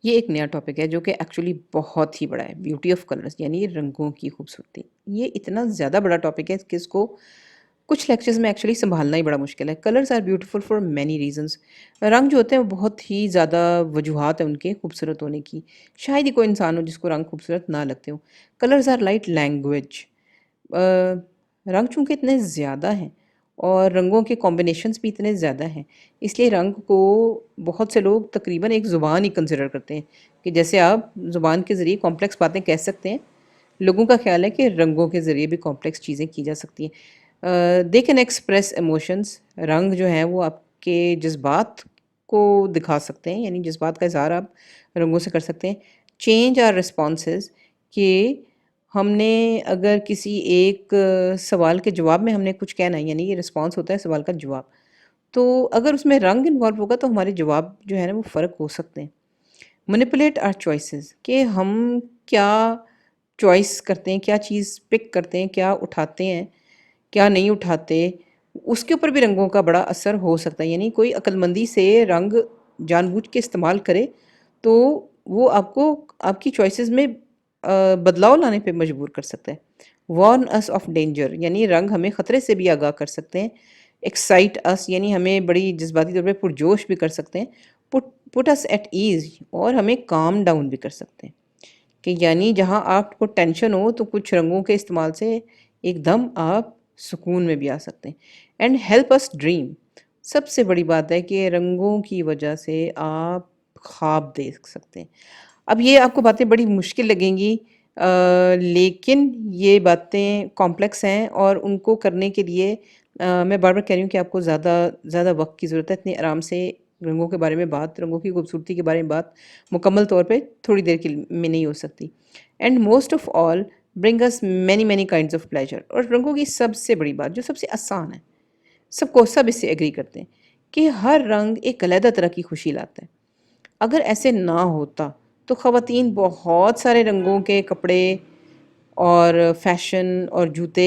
ये एक नया टॉपिक है जो कि एक्चुअली बहुत ही बड़ा है, ब्यूटी ऑफ कलर्स यानी रंगों की खूबसूरती। ये इतना ज़्यादा बड़ा टॉपिक है कि इसको कुछ लेक्चर्स में एक्चुअली संभालना ही बड़ा मुश्किल है। Colours are beautiful for many reasons. रंग जो होते हैं वो बहुत ही ज़्यादा वजूहात हैं उनके खूबसूरत होने की। शायद ही कोई इंसान हो जिसको रंग खूबसूरत ना लगते हो। Colours are like language. रंग चूँकि इतने ज़्यादा हैं और रंगों के कॉम्बिनेशंस भी इतने ज़्यादा हैं, इसलिए रंग को बहुत से लोग तकरीबन एक ज़ुबान ही कंसिडर करते हैं कि जैसे आप ज़ुबान के ज़रिए कॉम्प्लेक्स बातें कह सकते हैं, लोगों का ख्याल है कि रंगों के ज़रिए भी कॉम्प्लेक्स चीज़ें की जा सकती हैं। They can express emotions. रंग जो हैं वो आपके जज़्बात को दिखा सकते हैं, यानी जज़्बात का इज़हार आप रंगों से कर सकते हैं। चेंज आर रिस्पॉन्सेज़ कि हमने अगर किसी एक सवाल के जवाब में हमने कुछ कहना है, यानी ये रिस्पॉन्स होता है सवाल का जवाब। तो अगर उसमें रंग इन्वॉल्व होगा तो हमारे जवाब जो है ना वो फ़र्क हो सकते हैं। मैनिपुलेट आवर चॉइसेस कि हम क्या चॉइस करते हैं, क्या चीज़ पिक करते हैं, क्या उठाते हैं, क्या नहीं उठाते, उसके ऊपर भी रंगों का बड़ा असर हो सकता है। यानी कोई अक्लमंदी से रंग जानबूझ के इस्तेमाल करे तो वो आपको आपकी चॉइसेस में बदलाव लाने पे मजबूर कर सकता है। वार्न अस ऑफ डेंजर यानी रंग हमें ख़तरे से भी आगाह कर सकते हैं। एक्साइट अस यानी हमें बड़ी जज्बाती तौर पे पुरजोश भी कर सकते हैं। Put put us at ease और हमें काम डाउन भी कर सकते हैं कि यानी जहाँ आपको टेंशन हो तो कुछ रंगों के इस्तेमाल से एकदम आप सुकून में भी आ सकते हैं। And help us dream. सबसे बड़ी बात है कि रंगों की वजह से आप ख्वाब देख सकते हैं। अब ये आपको बातें बड़ी मुश्किल लगेंगी, लेकिन ये बातें कॉम्प्लेक्स हैं और उनको करने के लिए मैं बार-बार कह रही हूँ कि आपको ज़्यादा ज़्यादा वक़्त की ज़रूरत है। इतनी आराम से रंगों के बारे में बात, रंगों की खूबसूरती के बारे में बात मुकम्मल तौर पे थोड़ी देर के में नहीं हो सकती। And most of all bring us many many kinds of pleasure. और रंगों की सबसे बड़ी बात जो सबसे आसान है, सब इससे एग्री करते हैं कि हर रंग एक अलग तरह की खुशी लाता है। अगर ऐसे ना होता तो ख़वातीन बहुत सारे रंगों के कपड़े और फ़ैशन और जूते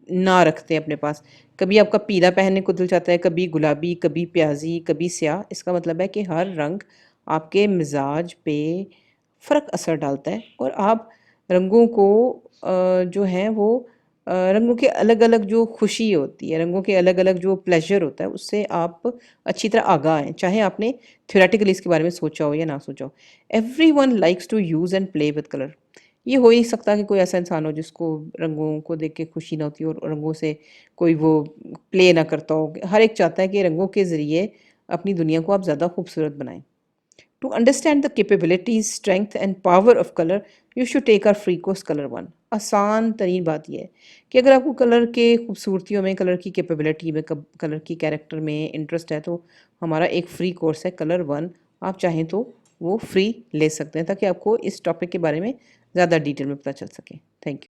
ना रखते अपने पास। कभी आपका पीला पहनने को दिल चाहता है, कभी गुलाबी, कभी प्याज़ी, कभी स्याह। इसका मतलब है कि हर रंग आपके मिज़ाज पे फ़र्क असर डालता है और आप रंगों को जो है वो रंगों के अलग-अलग जो खुशी होती है, रंगों के अलग-अलग जो प्लेज़र होता है, उससे आप अच्छी तरह आगाह हैं। चाहे आपने थ्योरेटिकली इसके बारे में सोचा हो या ना सोचा हो। Everyone likes to use and play with colour. ये हो ही नहीं सकता कि कोई ऐसा इंसान हो जिसको रंगों को देख के खुशी ना होती हो और रंगों से कोई वो प्ले ना करता हो। हर एक चाहता है कि रंगों के ज़रिए अपनी दुनिया को आप ज़्यादा खूबसूरत बनाएँ। To understand the capabilities strength and power of colour you should take our free course colour one. आसान तरीन बात यह है कि अगर आपको कलर के खूबसूरतियों में, कलर की कैपेबिलिटी में, कलर की कैरेक्टर में इंटरेस्ट है तो हमारा एक फ्री कोर्स है कलर वन। आप चाहें तो वो फ्री ले सकते हैं ताकि आपको इस टॉपिक के बारे में ज़्यादा डिटेल में पता चल सके। Thank you.